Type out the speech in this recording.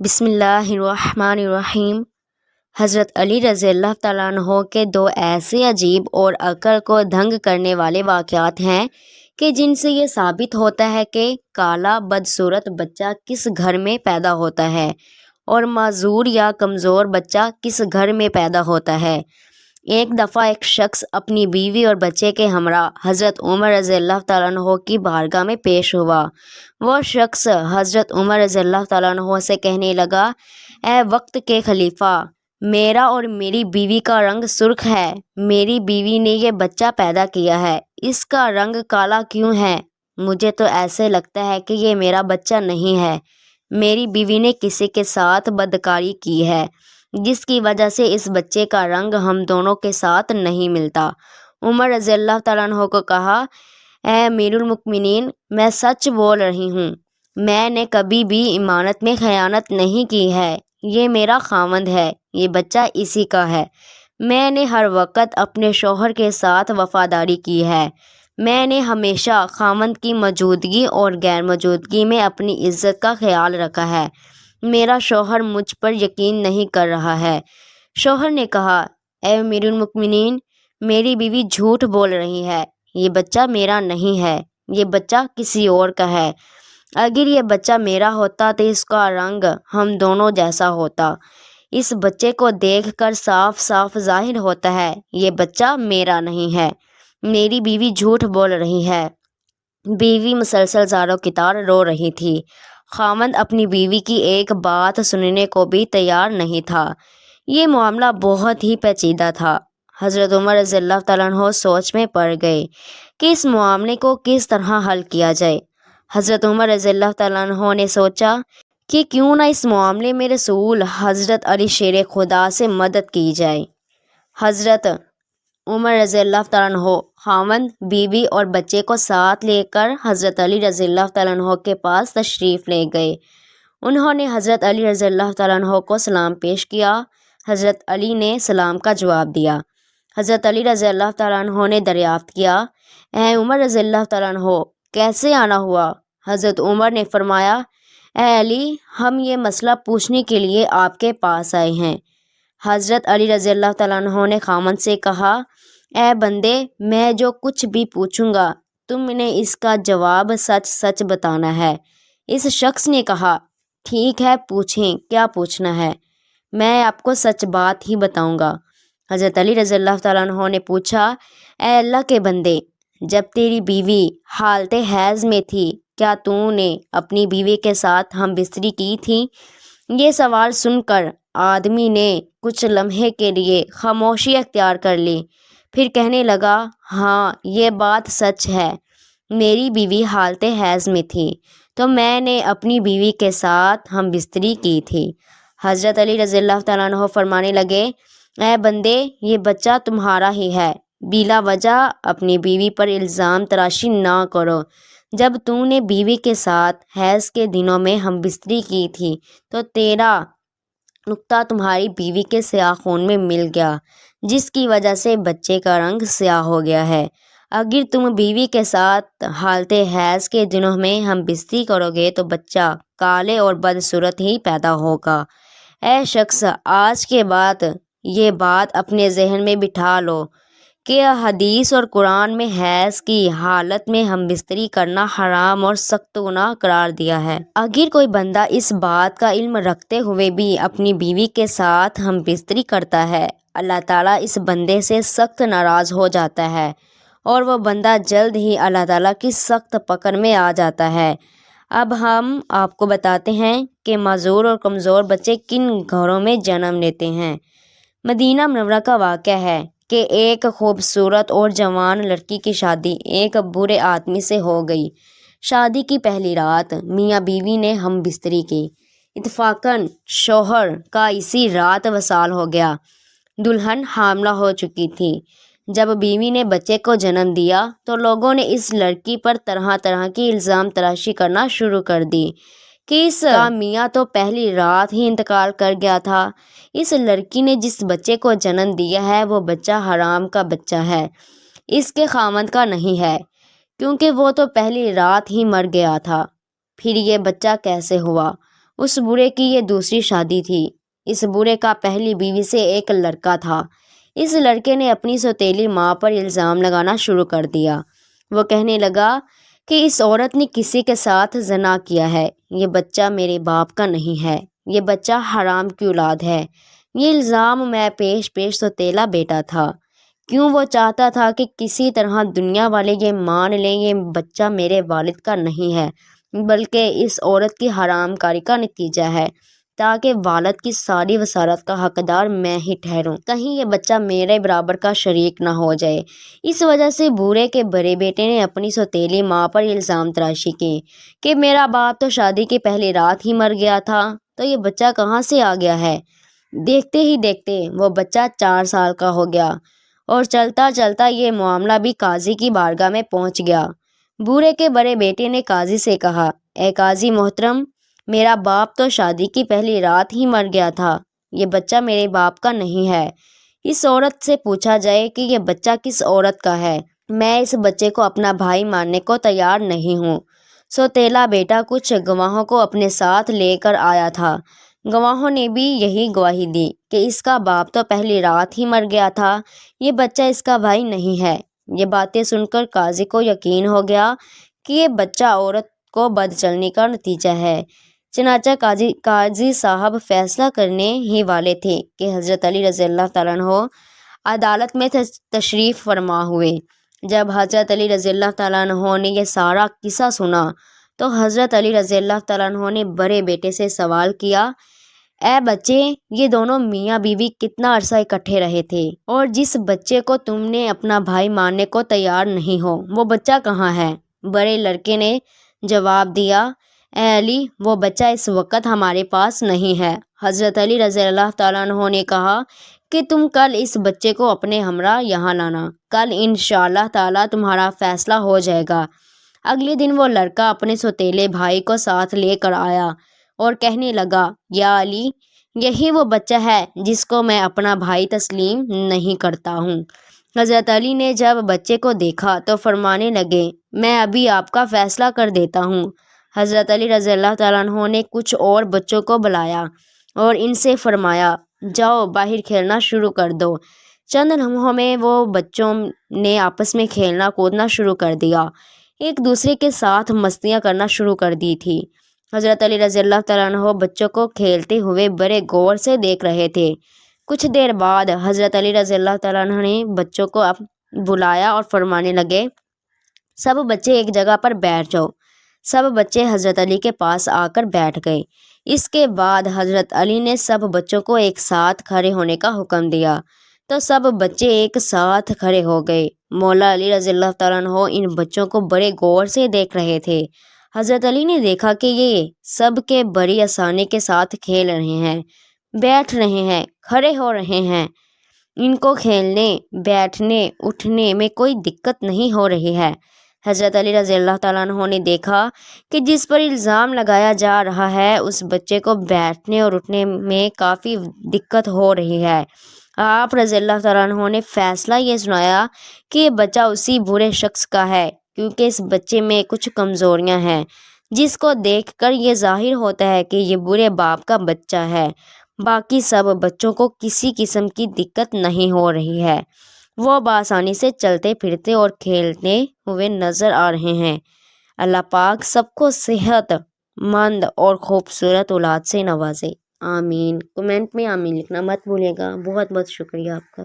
بسم اللہ الرحمن الرحیم۔ حضرت علی رضی اللہ تعالیٰ عنہ کے دو ایسے عجیب اور عقل کو دھنگ کرنے والے واقعات ہیں کہ جن سے یہ ثابت ہوتا ہے کہ کالا بدصورت بچہ کس گھر میں پیدا ہوتا ہے اور معذور یا کمزور بچہ کس گھر میں پیدا ہوتا ہے۔ ایک دفعہ ایک شخص اپنی بیوی اور بچے کے ہمراہ حضرت عمر رضی اللہ تعالیٰ عنہ کی بارگاہ میں پیش ہوا۔ وہ شخص حضرت عمر رضی اللہ تعالیٰ عنہ سے کہنے لگا، اے وقت کے خلیفہ، میرا اور میری بیوی کا رنگ سرخ ہے۔ میری بیوی نے یہ بچہ پیدا کیا ہے، اس کا رنگ کالا کیوں ہے؟ مجھے تو ایسے لگتا ہے کہ یہ میرا بچہ نہیں ہے۔ میری بیوی نے کسی کے ساتھ بدکاری کی ہے، جس کی وجہ سے اس بچے کا رنگ ہم دونوں کے ساتھ نہیں ملتا۔ عمر رضی اللہ تعالیٰ عنہ کو کہا، اے امیر المؤمنین، میں سچ بول رہی ہوں، میں نے کبھی بھی امانت میں خیانت نہیں کی ہے۔ یہ میرا خاوند ہے، یہ بچہ اسی کا ہے۔ میں نے ہر وقت اپنے شوہر کے ساتھ وفاداری کی ہے۔ میں نے ہمیشہ خاوند کی موجودگی اور غیر موجودگی میں اپنی عزت کا خیال رکھا ہے۔ میرا شوہر مجھ پر یقین نہیں کر رہا ہے۔ شوہر نے کہا، اے امیر المؤمنین، میری بیوی جھوٹ بول رہی ہے، یہ بچہ میرا نہیں ہے، یہ بچہ کسی اور کا ہے۔ اگر یہ بچہ میرا ہوتا تو اس کا رنگ ہم دونوں جیسا ہوتا۔ اس بچے کو دیکھ کر صاف صاف ظاہر ہوتا ہے یہ بچہ میرا نہیں ہے۔ میری بیوی جھوٹ بول رہی ہے۔ بیوی مسلسل زاروں کی طرح رو رہی تھی۔ خاوند اپنی بیوی کی ایک بات سننے کو بھی تیار نہیں تھا۔ یہ معاملہ بہت ہی پیچیدہ تھا۔ حضرت عمر رضی اللہ تعالیٰ عنہ سوچ میں پڑ گئے کہ اس معاملے کو کس طرح حل کیا جائے۔ حضرت عمر رضی اللہ تعالیٰ عنہ نے سوچا کہ کیوں نہ اس معاملے میں رسول حضرت علی شیر خدا سے مدد کی جائے۔ حضرت عمر رضی اللہ تعالیٰ عنہ خاوند، بیوی اور بچے کو ساتھ لے کر حضرت علی رضی اللہ تعالیٰ عنہ کے پاس تشریف لے گئے۔ انہوں نے حضرت علی رضی اللہ تعالیٰ عنہ کو سلام پیش کیا۔ حضرت علی نے سلام کا جواب دیا۔ حضرت علی رضی اللہ تعالیٰ عنہ نے دریافت کیا، اے عمر رضی اللہ تعالیٰ عنہ، کیسے آنا ہوا؟ حضرت عمر نے فرمایا، اے علی، ہم یہ مسئلہ پوچھنے کے لیے آپ کے پاس آئے ہیں۔ حضرت علی رضی اللہ تعالیٰ عنہ نے خاوند سے کہا، اے بندے، میں جو کچھ بھی پوچھوں گا تم نے اس کا جواب سچ سچ بتانا ہے۔ اس شخص نے کہا، ٹھیک ہے، پوچھیں، کیا پوچھنا ہے؟ میں آپ کو سچ بات ہی بتاؤں گا۔ حضرت علی رضی اللہ تعالیٰ عنہ نے پوچھا، اے اللہ کے بندے، جب تیری بیوی حالت حیض میں تھی کیا تو نے اپنی بیوی کے ساتھ ہم بستری کی تھی؟ یہ سوال سن کر آدمی نے کچھ لمحے کے لیے خاموشی اختیار کر لی، پھر کہنے لگا، ہاں، یہ بات سچ ہے، میری بیوی حالت حیض میں تھی تو میں نے اپنی بیوی کے ساتھ ہم بستری کی تھی۔ حضرت علی رضی اللہ تعالیٰ عنہ فرمانے لگے، اے بندے، یہ بچہ تمہارا ہی ہے، بلا وجہ اپنی بیوی پر الزام تراشی نہ کرو۔ جب تو نے بیوی کے ساتھ حیض کے دنوں میں ہم بستری کی تھی تو تیرا نقطہ تمہاری بیوی کے سیاہ خون میں مل گیا، جس کی وجہ سے بچے کا رنگ سیاہ ہو گیا ہے۔ اگر تم بیوی کے ساتھ حالت حیض کے دنوں میں ہم بستری کرو گے تو بچہ کالے اور بدصورت ہی پیدا ہوگا۔ اے شخص، آج کے بعد یہ بات اپنے ذہن میں بٹھا لو کہ حدیث اور قرآن میں حیض کی حالت میں ہم بستری کرنا حرام اور سخت گناہ قرار دیا ہے۔ اگر کوئی بندہ اس بات کا علم رکھتے ہوئے بھی اپنی بیوی کے ساتھ ہم بستری کرتا ہے، اللہ تعالیٰ اس بندے سے سخت ناراض ہو جاتا ہے اور وہ بندہ جلد ہی اللہ تعالیٰ کی سخت پکڑ میں آ جاتا ہے۔ اب ہم آپ کو بتاتے ہیں کہ معذور اور کمزور بچے کن گھروں میں جنم لیتے ہیں۔ مدینہ منورہ کا واقعہ ہے کہ ایک خوبصورت اور جوان لڑکی کی شادی ایک برے آدمی سے ہو گئی۔ شادی کی پہلی رات میاں بیوی نے ہم بستری کی۔ اتفاقاً شوہر کا اسی رات وصال ہو گیا۔ دلہن حاملہ ہو چکی تھی۔ جب بیوی نے بچے کو جنم دیا تو لوگوں نے اس لڑکی پر طرح طرح کی الزام تراشی کرنا شروع کر دی کہ اس کا میاں تو پہلی رات ہی انتقال کر گیا تھا۔ اس لڑکی نے جس بچے کو جنم دیا ہے وہ بچہ حرام کا بچہ ہے، اس کے خاوند کا نہیں ہے، کیونکہ وہ تو پہلی رات ہی مر گیا تھا۔ پھر یہ بچہ کیسے ہوا؟ اس بوڑھے کی یہ دوسری شادی تھی۔ اس بوڑھے کا پہلی بیوی سے ایک لڑکا تھا۔ اس لڑکے نے اپنی سوتیلی ماں پر الزام لگانا شروع کر دیا۔ وہ کہنے لگا کہ اس عورت نے کسی کے ساتھ زنا کیا ہے، یہ بچہ میرے باپ کا نہیں ہے، یہ بچہ حرام کی اولاد ہے۔ یہ الزام میں پیش سوتیلا بیٹا تھا۔ کیوں وہ چاہتا تھا کہ کسی طرح دنیا والے یہ مان لیں یہ بچہ میرے والد کا نہیں ہے بلکہ اس عورت کی حرام کاری کا نتیجہ ہے، تاکہ والد کی ساری وراثت کا حقدار میں ہی ٹھہروں، کہیں یہ بچہ میرے برابر کا شریک نہ ہو جائے۔ اس وجہ سے بوڑھے کے بڑے بیٹے نے اپنی سوتیلی ماں پر الزام تراشی کی کہ میرا باپ تو شادی کی پہلی رات ہی مر گیا تھا، تو یہ بچہ کہاں سے آ گیا ہے۔ دیکھتے ہی دیکھتے وہ بچہ 4 سال کا ہو گیا اور چلتا چلتا یہ معاملہ بھی قاضی کی بارگاہ میں پہنچ گیا۔ بوڑھے کے بڑے بیٹے نے قاضی سے کہا، اے قاضی محترم، میرا باپ تو شادی کی پہلی رات ہی مر گیا تھا، یہ بچہ میرے باپ کا نہیں ہے۔ اس عورت سے پوچھا جائے کہ یہ بچہ کس عورت کا ہے، میں اس بچے کو اپنا بھائی ماننے کو تیار نہیں ہوں۔ سوتیلا بیٹا کچھ گواہوں کو اپنے ساتھ لے کر آیا تھا۔ گواہوں نے بھی یہی گواہی دی کہ اس کا باپ تو پہلی رات ہی مر گیا تھا، یہ بچہ اس کا بھائی نہیں ہے۔ یہ باتیں سن کر قاضی کو یقین ہو گیا کہ یہ بچہ عورت کو بد چلنی کا نتیجہ ہے۔ چنانچہ قاضی صاحب فیصلہ کرنے ہی والے تھے کہ حضرت علی رضی اللہ تعالیٰ عنہ عدالت میں تشریف فرما ہوئے۔ جب حضرت علی رضی اللہ تعالیٰ عنہ نے یہ سارا قصہ سنا تو حضرت علی رضی اللہ تعالیٰ عنہ نے بڑے بیٹے سے سوال کیا، اے بچے، یہ دونوں میاں بیوی کتنا عرصہ اکٹھے رہے تھے، اور جس بچے کو تم نے اپنا بھائی ماننے کو تیار نہیں ہو وہ بچہ کہاں ہے؟ بڑے لڑکے نے جواب دیا، اے علی، وہ بچہ اس وقت ہمارے پاس نہیں ہے۔ حضرت علی رضی اللہ تعالیٰ عنہ نے کہا کہ تم کل اس بچے کو اپنے ہمراہ یہاں لانا، کل انشاءاللہ تعالیٰ تمہارا فیصلہ ہو جائے گا۔ اگلے دن وہ لڑکا اپنے سوتیلے بھائی کو ساتھ لے کر آیا اور کہنے لگا، یا علی، یہی وہ بچہ ہے جس کو میں اپنا بھائی تسلیم نہیں کرتا ہوں۔ حضرت علی نے جب بچے کو دیکھا تو فرمانے لگے، میں ابھی آپ کا فیصلہ کر دیتا ہوں۔ حضرت علی رضی اللہ تعالیٰ عنہ نے کچھ اور بچوں کو بلایا اور ان سے فرمایا، جاؤ باہر کھیلنا شروع کر دو۔ چند لمحوں میں وہ بچوں نے آپس میں کھیلنا کودنا شروع کر دیا، ایک دوسرے کے ساتھ مستیاں کرنا شروع کر دی تھی۔ حضرت علی رضی اللہ تعالیٰ عنہ بچوں کو کھیلتے ہوئے بڑے غور سے دیکھ رہے تھے۔ کچھ دیر بعد حضرت علی رضی اللہ تعالیٰ عنہ نے بچوں کو بلایا اور فرمانے لگے، سب بچے ایک جگہ پر بیٹھ جاؤ۔ سب بچے حضرت علی کے پاس آ کر بیٹھ گئے۔ اس کے بعد حضرت علی نے سب بچوں کو ایک ساتھ کھڑے ہونے کا حکم دیا تو سب بچے ایک ساتھ کھڑے ہو گئے۔ مولا علی رضی اللہ تعالیٰ عنہ ان بچوں کو بڑے غور سے دیکھ رہے تھے۔ حضرت علی نے دیکھا کہ یہ سب کے بڑی آسانی کے ساتھ کھیل رہے ہیں، بیٹھ رہے ہیں، کھڑے ہو رہے ہیں۔ ان کو کھیلنے، بیٹھنے، اٹھنے میں کوئی دقت نہیں ہو رہی ہے۔ حضرت علی رضی اللہ تعالیٰ عنہ نے دیکھا کہ جس پر الزام لگایا جا رہا ہے اس بچے کو بیٹھنے اور اٹھنے میں کافی دقت ہو رہی ہے۔ آپ رضی اللہ تعالیٰ عنہ نے فیصلہ یہ سنایا کہ یہ بچہ اسی برے شخص کا ہے، کیونکہ اس بچے میں کچھ کمزوریاں ہیں جس کو دیکھ کر یہ ظاہر ہوتا ہے کہ یہ برے باپ کا بچہ ہے۔ باقی سب بچوں کو کسی قسم کی دقت نہیں ہو رہی ہے، وہ بآسانی سے چلتے پھرتے اور کھیلتے ہوئے نظر آ رہے ہیں۔ اللہ پاک سب کو صحت مند اور خوبصورت اولاد سے نوازے، آمین۔ کمنٹ میں آمین لکھنا مت بھولیے گا۔ بہت بہت شکریہ آپ کا۔